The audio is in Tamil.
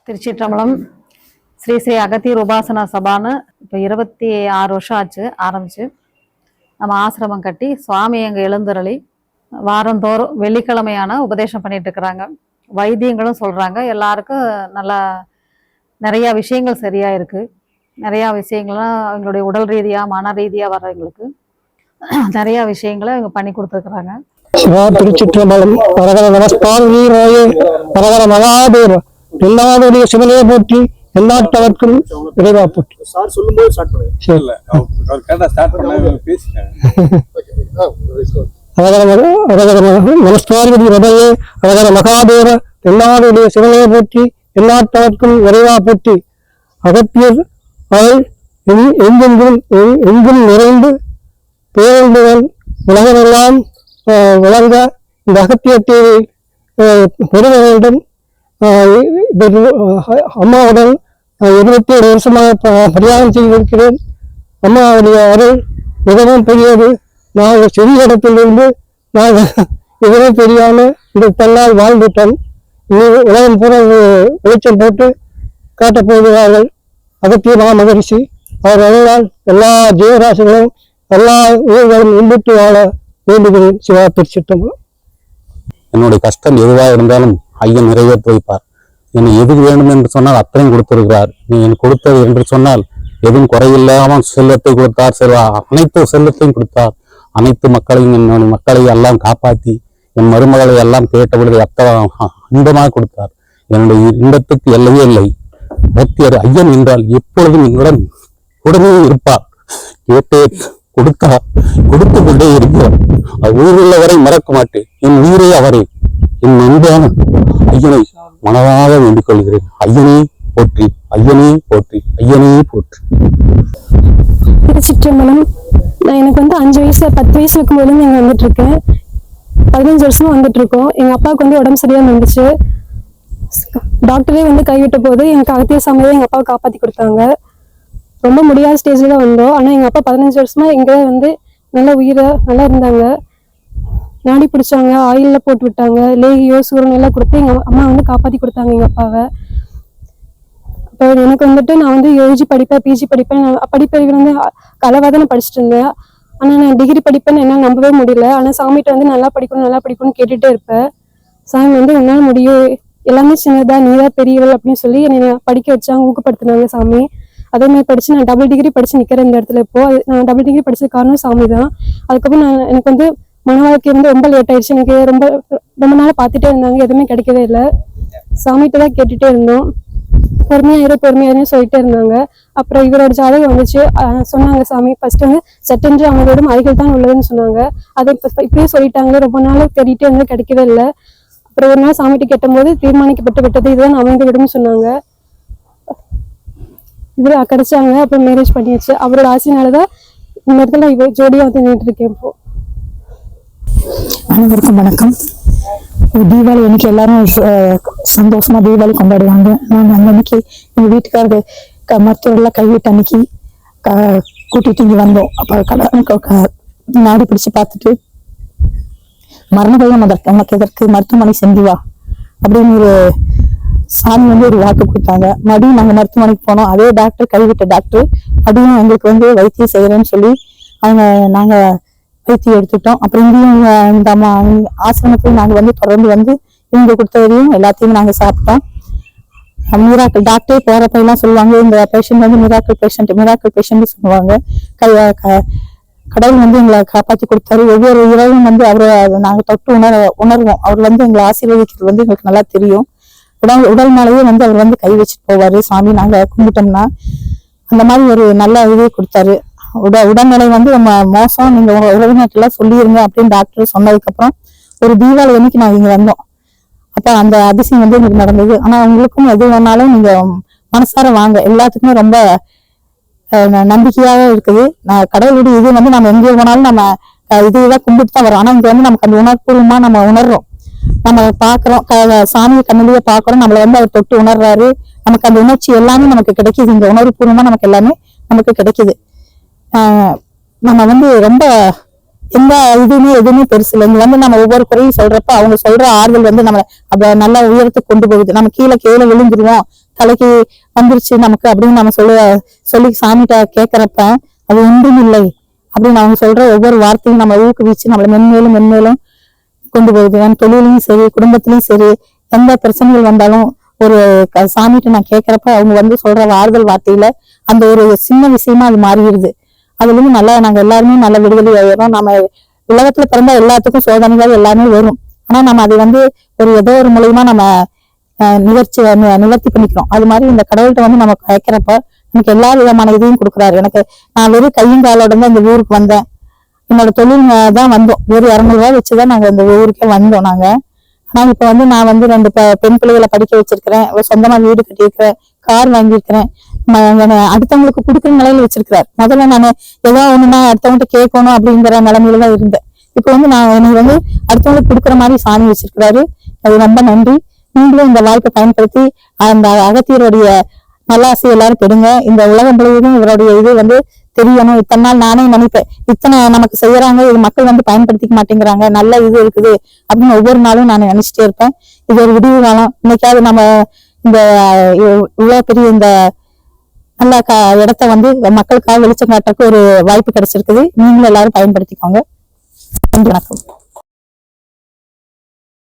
திருச்சிற்றம்பலம். ஸ்ரீ ஸ்ரீ அகத்தியர் உபாசனா சபான்னு இப்போ 26 வருஷம் ஆச்சு ஆரம்பிச்சு. நம்ம ஆசிரமம் கட்டி சுவாமி அங்கே எழுந்தருளி வாரந்தோறும் வெள்ளிக்கிழமையான உபதேசம் பண்ணிட்டு இருக்கிறாங்க. வைத்தியங்களும் சொல்றாங்க. எல்லாருக்கும் நல்லா நிறையா விஷயங்கள் சரியா இருக்கு. நிறையா விஷயங்கள்லாம் அவங்களுடைய உடல் ரீதியா மன ரீதியா வர்றவங்களுக்கு நிறையா விஷயங்களை இவங்க பண்ணி கொடுத்துருக்குறாங்க. திருச்சிற்றம்பலம். வரகர நமஸ்காரம் வரகர மகாதேவ எல்லாருடைய சிவனையை போற்றி எல்லாத்தவர்க்கும் விரைவா போற்றி. நமஸ்காரம் ரதையே வரகர மகாதேவ எல்லாருடைய சிவனையை போற்றி எல்லாத்தவர்க்கும் விரைவா போற்றி. அகத்தியர் அவள் எங்கும் நிறைந்து பேருந்துகள் உலகமெல்லாம் விளங்க இந்த அகத்தியத்தை பெருக வேண்டும். அம்மாவுடன் 27 வருஷமாக பிரயாணம் செய்திருக்கிறேன். அம்மாவுடைய அருள் மிகவும் பெரியது. நாங்கள் சிறிய இடத்திலிருந்து நாங்கள் எதுவும் தெரியாமல் இந்த தன்னால் வாழ்ந்துட்டோம். உலகம் பூரா வெளிச்சம் போட்டு காட்டப் போகிறார்கள். அகத்திய மகரிஷி அவர் அருளால் எல்லா ஜீவராசிகளும் எல்லா உயிர்களும் இன்புற்று வாழ வேண்டுகிறேன். சிவா திருச்சிற்றம்பலம். என்னுடைய கஷ்டம் எதுவாக இருந்தாலும் ஐயன் நிறைவேற்றி வைப்பார். என்னை எது வேண்டும் என்று சொன்னால் அத்தனையும் கொடுத்திருக்கிறார். நீ எனக்கு கொடுத்தது என்று சொன்னால் எதுவும் குறையில்லாமல் செல்வத்தை கொடுத்தார். அனைத்து செல்வத்தையும் கொடுத்தார். அனைத்து மக்களையும் என் மக்களை எல்லாம் காப்பாற்றி என் மருமகளை எல்லாம் கேட்டபொழுது இன்பமாக கொடுத்தார். என்னுடைய இன்பத்துக்கு எல்லையே இல்லை. பக்தியர் ஐயன் என்றால் எப்பொழுதும் எங்களுடன் உடனே இருப்பார். கேட்டே கொடுத்தார், கொடுத்து கொண்டே இருக்கிறார். உயிருள்ளவரை மறக்க மாட்டேன். என் உயிரே அவரே. என் அன்பான ஐயனை மனதாக வேண்டிக் கொள்கிறேன். ஐயனே போற்றி, ஐயனே போற்றி, ஐயனே போற்றி. திருச்சிற்றம்பலம். நான் எனக்கு 5 வயசு 10 வயசு இருக்கும்போது இங்கே வந்துட்டு இருக்கேன். 15 வருஷமா வந்துட்டு இருக்கோம். எங்க அப்பாவுக்கு உடம்பு சரியாம இருந்துச்சு. டாக்டரே கைவிட்ட போது எனக்கு அகத்திய சாமியை எங்க அப்பாவை காப்பாத்தி கொடுத்தாங்க. ரொம்ப முடியாத ஸ்டேஜ்ல தான் வந்தோம். ஆனா எங்க அப்பா 15 வருஷமா எங்க நல்ல உயிரை நல்லா இருந்தாங்க. நாடி பிடிச்சாங்க, ஆயில்ல போட்டு விட்டாங்க, லேகியோ சூரன் எல்லாம் கொடுத்து எங்க அம்மா காப்பாத்தி கொடுத்தாங்க எங்க அப்பாவை. அப்போ எனக்கு நான் யூஜி படிப்பேன், பிஜி படிப்பேன். படிப்பறிவு கலவாதான படிச்சுட்டு இருந்தேன். ஆனா நான் டிகிரி படிப்பேன்னு என்னால் நம்பவே முடியல. ஆனா சாமிகிட்ட நல்லா படிக்கணும்னு கேட்டுட்டே இருப்பேன். சாமி உன்னால முடியும், எல்லாமே சின்னதா, நீதான் பெரியவள் அப்படின்னு சொல்லி என்னை படிக்க வச்சாங்க, ஊக்கப்படுத்தினாங்க சாமி. அதே மாதிரி படிச்சு நான் டபுள் டிகிரி படிச்சு நிக்கிறேன் இந்த இடத்துல. இப்போ நான் டபுள் டிகிரி படிச்சது காரணம் சாமி தான். அதுக்கப்புறம் எனக்கு மன வாழ்க்கை ரொம்ப லேட் ஆயிடுச்சு. எனக்கு ரொம்ப நாள் பார்த்துட்டே இருந்தாங்க, எதுவுமே கிடைக்கவே இல்லை. சாமிகிட்ட தான் கேட்டுட்டே இருந்தோம். பொறுமையாயிரும் சொல்லிட்டே இருந்தாங்க. அப்புறம் இவரோட ஜாதகம் வந்துச்சு. சொன்னாங்க சாமி ஃபர்ஸ்ட் செட்டென்று அவங்களோட அறிகள் தான் உள்ளதுன்னு சொன்னாங்க. அதை இப்படியே சொல்லிட்டாங்க. ரொம்ப நாள் தேடிட்டே இருந்தா கிடைக்கவே இல்லை. அப்புறம் ஒரு நாள் சாமிகிட்ட கேட்டும் போது தீர்மானிக்கப்பட்டு விட்டது இதுதான் அமைந்து விடும்னு சொன்னாங்க. இவரு கிடைச்சாங்க. அப்புறம் மேரேஜ் பண்ணியாச்சு. அவரோட ஆசையினாலதான் இந்த இடத்துல இவ ஜோடியா நின்றுட்டு இருக்கேன். இப்போ அனைவருக்கும் வணக்கம். தீபாவளி அன்னைக்கு எல்லாரும் சந்தோஷமா தீபாவளி கொண்டாடுவாங்க. நாங்க அந்த அன்னைக்கு எங்க வீட்டுக்காரரு மருத்துவர்லாம் கைவிட்டு அன்னைக்கு கூட்டிட்டு இங்க வந்தோம். அப்ப நாடி பிடிச்சு பார்த்துட்டு மரண பயம் உனக்கு எதற்கு மருத்துவமனை சென்று வா அப்படின்னு ஒரு சாமி ஒரு வாக்கு கொடுத்தாங்க. மறுபடியும் நாங்க மருத்துவமனைக்கு போனோம். அதே டாக்டர், கைவிட்ட டாக்டர், மறுபடியும் எங்களுக்கு வைத்தியம் செய்யறேன்னு சொல்லி நாங்க வைத்தியம் எடுத்துட்டோம். அப்புறம் இங்கேயும் இந்த ஆசிரமத்தையும் நாங்க தொடர்ந்து இவங்க கொடுத்ததையும் எல்லாத்தையும் நாங்க சாப்பிட்டோம். மிராக்கிள் டாக்டரே போறப்ப எல்லாம் சொல்லுவாங்க, இந்த பேஷண்ட் மிராக்கிள் பேஷண்ட் சொல்லுவாங்க. கடவுள் எங்களை காப்பாற்றி கொடுத்தாரு. ஒவ்வொரு இரவும் அவரை நாங்க தொட்டு உணர்வோம். அவர் எங்களை ஆசீர்வதிக்கிறது எங்களுக்கு நல்லா தெரியும். உடல் மேலேயே அவர் கை வச்சுட்டு போவாரு. சாமி நாங்க கும்பிட்டோம்னா அந்த மாதிரி ஒரு நல்ல இது கொடுத்தாரு. உடல்நிலை நம்ம மோசம், நீங்க உங்க உறவினர்லாம் சொல்லிருங்க அப்படின்னு டாக்டர் சொன்னதுக்கு அப்புறம் ஒரு தீபாவளி அன்னைக்கு நாங்க இங்க வந்தோம். அப்ப அந்த அதிசயம் எங்களுக்கு நடந்தது. ஆனா உங்களுக்கும் எது வேணாலும் நீங்க மனசார வாங்க. எல்லாத்துக்குமே ரொம்ப நம்பிக்கையாக இருக்குது. கடவுளுடைய இது நம்ம எங்கே போனாலும் நம்ம இதுதான் கும்பிட்டு தான் வரோம். ஆனா இங்க நமக்கு அந்த உணர்வுபூர்வமா நம்ம உணர்றோம். நம்ம பாக்குறோம், சாமியை கண்ணிலேயே பாக்குறோம். நம்மள அவர் தொட்டு உணர்றாரு. நமக்கு அந்த உணர்ச்சி எல்லாமே நமக்கு கிடைக்குது. இங்க உணர்வுபூர்வமா நமக்கு எல்லாமே நமக்கு கிடைக்குது. நம்ம ரொம்ப எந்த எதுவுமே பெருசு இல்லை. இங்க நம்ம ஒவ்வொரு குறையும் சொல்றப்ப அவங்க சொல்ற ஆறுதல் நம்ம அப்ப நல்ல உயரத்துக்கு கொண்டு போகுது. நம்ம கீழே விழுந்துருவோம், தலைக்கு வந்துருச்சு நமக்கு அப்படின்னு நம்ம சொல்லி சாமிகிட்ட கேட்கறப்ப அது ஒன்றும் இல்லை அப்படின்னு அவங்க சொல்ற ஒவ்வொரு வார்த்தையும் நம்ம ஊக்குவிச்சு நம்மளை மென்மேலும் கொண்டு போகுது. என் தொழிலையும் சரி குடும்பத்திலையும் சரி எந்த பிரச்சனைகள் வந்தாலும் ஒரு சாமிகிட்ட நான் கேட்கறப்ப அவங்க சொல்ற ஆறுதல் வார்த்தையில அந்த ஒரு சின்ன விஷயமா அது மாறிடுது. அதுல இருந்து நல்லா நாங்க எல்லாருமே நல்ல விடுதலை ஆயிரும். நம்ம உலகத்துல பிறந்தா எல்லாத்துக்கும் சோதனைகள் எல்லாமே வரும். ஆனா நம்ம அதை ஒரு ஏதோ ஒரு மூலியமா நம்ம நிவர்த்தி பண்ணிக்கிறோம். அது மாதிரி இந்த கடவுள்கிட்ட நம்ம கேட்கிறப்ப எனக்கு எல்லா விதமான இதையும் கொடுக்குறாரு. நான் வெறும் கையும் காலோட தான் இந்த ஊருக்கு வந்தேன். என்னோட தொழில் தான் வந்தோம். வெறும் 200 ரூபாய் வச்சுதான் நாங்க இந்த ஊருக்கே வந்தோம் நாங்க. ஆனா இப்ப நான் 2 பெண் பிள்ளைகளை படிக்க வச்சிருக்கிறேன், சொந்தமா வீடு கட்டியிருக்கிறேன், கார் வாங்கியிருக்கிறேன், அடுத்தவங்களுக்கு கொடுக்குற நிலையில வச்சிருக்கிறார். முதல்ல நான் ஏதோ ஒண்ணுன்னா அடுத்தவங்கிட்ட கேட்கணும் அப்படிங்கிற நிலைமையில தான் இருந்தேன். இப்ப நான் எனக்கு அடுத்தவங்களுக்கு கொடுக்குற மாதிரி சாமி வச்சிருக்கிறாரு. அது ரொம்ப நன்றி. நீங்களும் இந்த வாய்ப்பை பயன்படுத்தி அந்த அகத்தியருடைய நல்லாசை எல்லாரும் பெறுங்க. இந்த உலகம் முழுவதும் இவருடைய இது தெரியணும். இத்தனை நாள் நானே நினைப்பேன், இத்தனை நமக்கு செய்யறாங்க, இது மக்கள் பயன்படுத்திக்க மாட்டேங்கிறாங்க, நல்ல இது இருக்குது அப்படின்னு ஒவ்வொரு நாளும் நான் நினைச்சிட்டே இருப்பேன். இது ஒரு விடிவு காலம். இன்னைக்காவது நம்ம இந்த இவ்வளவு பெரிய இந்த நல்ல இடத்த மக்களுக்காக வெளிச்சம் காட்டுறதுக்கு ஒரு வாய்ப்பு கிடைச்சிருக்குது. நீங்களும் எல்லாரும் பயன்படுத்திக்கோங்க. நன்றி, வணக்கம்.